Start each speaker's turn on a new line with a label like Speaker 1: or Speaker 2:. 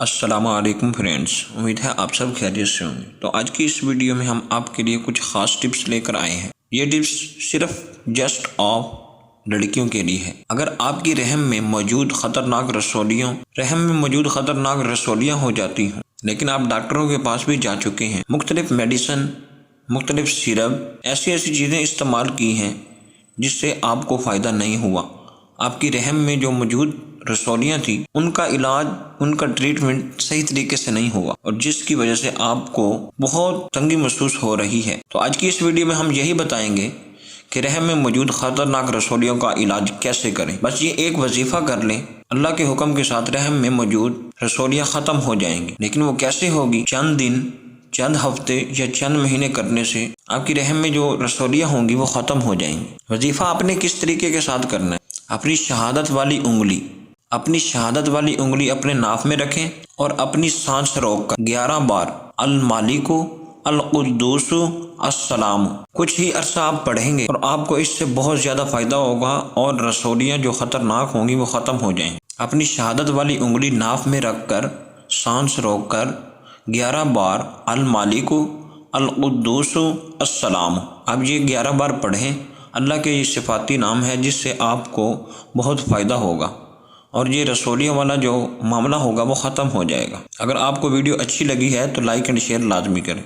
Speaker 1: अस्सलामुअलैकुम फ्रेंड्स, उम्मीद है आप सब खैरियत से होंगे। तो आज की इस वीडियो में हम आपके लिए कुछ ख़ास टिप्स लेकर आए हैं। ये टिप्स सिर्फ जस्ट ऑफ लड़कियों के लिए है। अगर आपकी रहम में मौजूद ख़तरनाक रसौलियाँ हो जाती हों, लेकिन आप डॉक्टरों के पास भी जा चुके हैं, मुख्तलिफ मेडिसिन, मुख्तलिफ सिरप, ऐसी चीज़ें इस्तेमाल की हैं जिससे आपको फ़ायदा नहीं हुआ, आपकी रहम में जो मौजूद रसौलियाँ थी उनका इलाज, उनका ट्रीटमेंट सही तरीके से नहीं हुआ और जिसकी वजह से आपको बहुत तंगी महसूस हो रही है। तो आज की इस वीडियो में हम यही बताएंगे कि रहम में मौजूद ख़तरनाक रसौलियों का इलाज कैसे करें। बस ये एक वजीफ़ा कर लें, अल्लाह के हुक्म के साथ रहम में मौजूद रसौलियाँ ख़त्म हो जाएंगी। लेकिन वो कैसे होगी? चंद दिन, चंद हफ्ते या चंद महीने करने से आपकी रहम में जो रसौलियाँ होंगी वो ख़त्म हो जाएंगी। वजीफ़ा आपने किस तरीके के साथ करना है? अपनी शहादत वाली उंगली अपने नाफ में रखें और अपनी सांस रोककर 11 बार अल मालिकु अल कुद्दूसु अस्सलाम कुछ ही अरसा आप पढ़ेंगे और आपको इससे बहुत ज़्यादा फ़ायदा होगा और रसौलियाँ जो ख़तरनाक होंगी वो ख़त्म हो जाएंगी। अपनी शहादत वाली उंगली नाफ में रखकर सांस रोककर 11 बार अल मालिकु अल कुद्दूसु अस्सलाम, आप ये 11 बार पढ़ें। अल्लाह के ये सिफाती नाम है जिससे आपको बहुत फ़ायदा होगा और ये रसौलियों वाला जो मामला होगा वो ख़त्म हो जाएगा। अगर आपको वीडियो अच्छी लगी है तो लाइक एंड शेयर लाजमी करें।